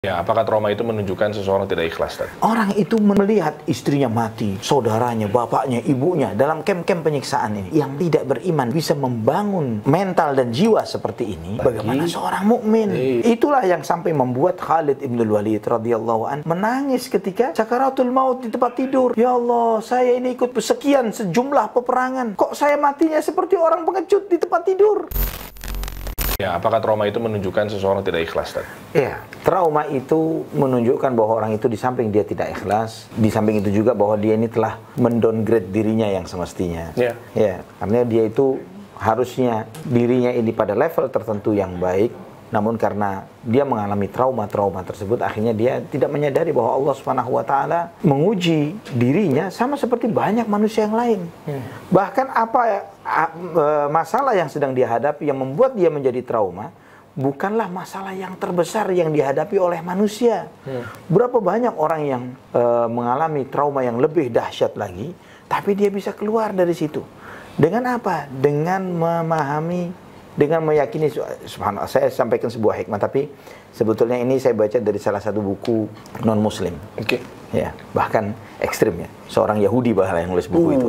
Ya, apakah trauma itu menunjukkan seseorang tidak ikhlas, Tad? Orang itu melihat istrinya mati, saudaranya, bapaknya, ibunya dalam kem-kem penyiksaan ini. Yang tidak beriman bisa membangun mental dan jiwa seperti ini. Bagaimana seorang mukmin? Itulah yang sampai membuat Khalid ibn Walid radhiyallahu an menangis ketika sakaratul maut di tempat tidur. Ya Allah, saya ini ikut sekian sejumlah peperangan. Kok saya matinya seperti orang pengecut di tempat tidur? Ya, apakah trauma itu menunjukkan seseorang tidak ikhlas, Tad? Ya, trauma itu menunjukkan bahwa orang itu di samping dia tidak ikhlas, di samping itu juga bahwa dia ini telah mendowngrade dirinya yang semestinya. Ya, karena dia itu harusnya dirinya ini pada level tertentu yang baik, namun karena dia mengalami trauma-trauma tersebut, akhirnya dia tidak menyadari bahwa Allah Subhanahu wa Ta'ala menguji dirinya sama seperti banyak manusia yang lain. Bahkan masalah yang sedang dia hadapi yang membuat dia menjadi trauma bukanlah masalah yang terbesar yang dihadapi oleh manusia. Berapa banyak orang yang mengalami trauma yang lebih dahsyat lagi, tapi dia bisa keluar dari situ. Dengan apa? Dengan memahami, dengan meyakini. Subhanallah, saya sampaikan sebuah hikmah, tapi sebetulnya ini saya baca dari salah satu buku non-muslim. Ya, bahkan ekstrim ya. Seorang Yahudi bahkan yang nulis buku itu.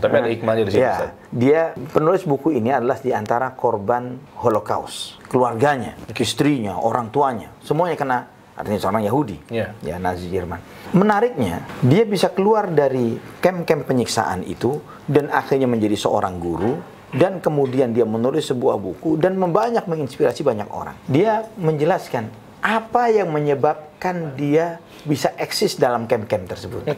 Tapi ada hikmahnya di situ. Ya, dia penulis buku ini adalah di antara korban Holocaust. Keluarganya, istrinya, orang tuanya, semuanya kena, artinya seorang Yahudi. Ya, Nazi Jerman. Menariknya, dia bisa keluar dari kem-kem penyiksaan itu dan akhirnya menjadi seorang guru. Dan kemudian dia menulis sebuah buku dan menginspirasi banyak orang. Dia menjelaskan apa yang menyebabkan dia bisa eksis dalam kem-kem tersebut.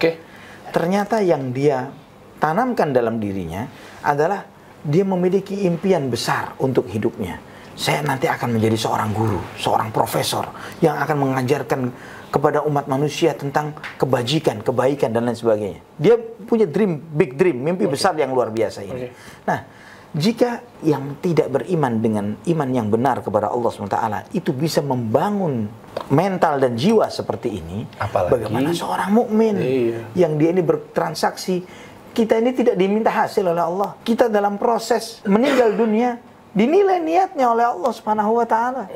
Ternyata yang dia tanamkan dalam dirinya adalah dia memiliki impian besar untuk hidupnya. Saya nanti akan menjadi seorang guru, seorang profesor yang akan mengajarkan kepada umat manusia tentang kebajikan, kebaikan, dan lain sebagainya. Dia punya big dream, mimpi besar yang luar biasa ini. Nah, jika yang tidak beriman dengan iman yang benar kepada Allah SWT itu bisa membangun mental dan jiwa seperti ini, bagaimana seorang mukmin yang dia ini bertransaksi, kita ini tidak diminta hasil oleh Allah. Kita dalam proses meninggal dunia dinilai niatnya oleh Allah Subhanahu wa Ta'ala.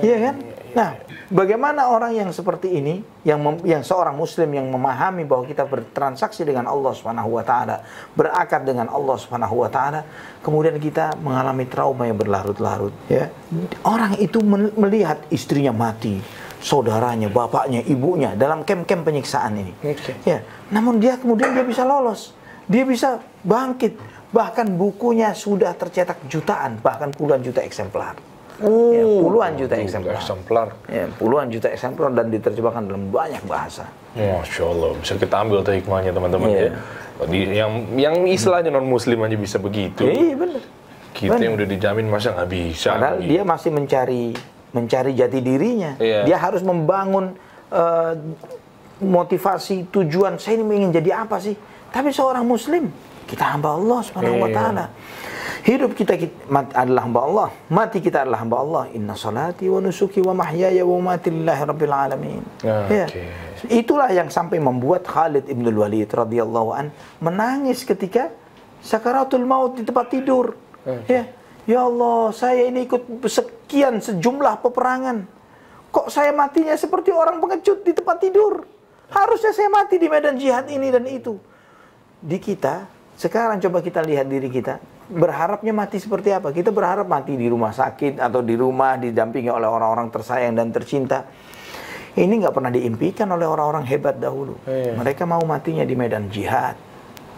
Iya kan? Nah, bagaimana orang yang seperti ini, yang seorang muslim yang memahami bahwa kita bertransaksi dengan Allah Subhanahu wa Ta'ala, berakad dengan Allah Subhanahu wa Ta'ala, kemudian kita mengalami trauma yang berlarut-larut, ya. Orang itu melihat istrinya mati, saudaranya, bapaknya, ibunya dalam kem-kem penyiksaan ini. Ya, namun kemudian dia bisa lolos. Dia bisa bangkit. Bahkan bukunya sudah tercetak jutaan, bahkan puluhan juta eksemplar. Ya, puluhan juta eksemplar. Ya, puluhan juta eksemplar dan diterjemahkan dalam banyak bahasa. Masya Allah, bisa kita ambil tuh hikmahnya teman-teman ya. Yang istilahnya non-muslim aja bisa begitu. Iya benar. Kita yang udah dijamin masa nggak bisa. Padahal dia masih mencari jati dirinya. Dia harus membangun motivasi, tujuan. Saya ini ingin jadi apa sih? Tapi seorang muslim, kita hamba Allah Subhanahu wa Ta'ala. Hidup kita adalah hamba Allah, mati kita adalah hamba Allah. Inna salati wa nusuki wa mahyaya wa mamati lillahi rabbil alamin. Ya. Itulah yang sampai membuat Khalid ibn Walid radhiyallahu an menangis ketika sakaratul maut di tempat tidur. Ya Allah, saya ini ikut sekian sejumlah peperangan. Kok saya matinya seperti orang pengecut di tempat tidur? Harusnya saya mati di medan jihad ini dan itu. Di kita, sekarang coba kita lihat diri kita, berharapnya mati seperti apa? Kita berharap mati di rumah sakit atau di rumah didampingi oleh orang-orang tersayang dan tercinta. Ini nggak pernah diimpikan oleh orang-orang hebat dahulu. Mereka mau matinya di medan jihad,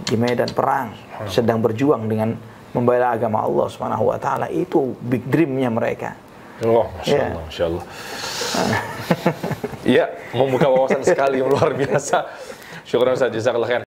di medan perang, sedang berjuang dengan membela agama Allah Subhanahu wa Ta'ala. Itu big dreamnya mereka. Oh, Masya Allah, Masya Allah. Iya, membuka wawasan sekali, luar biasa. Syukur Ustaz, jazakallah khair.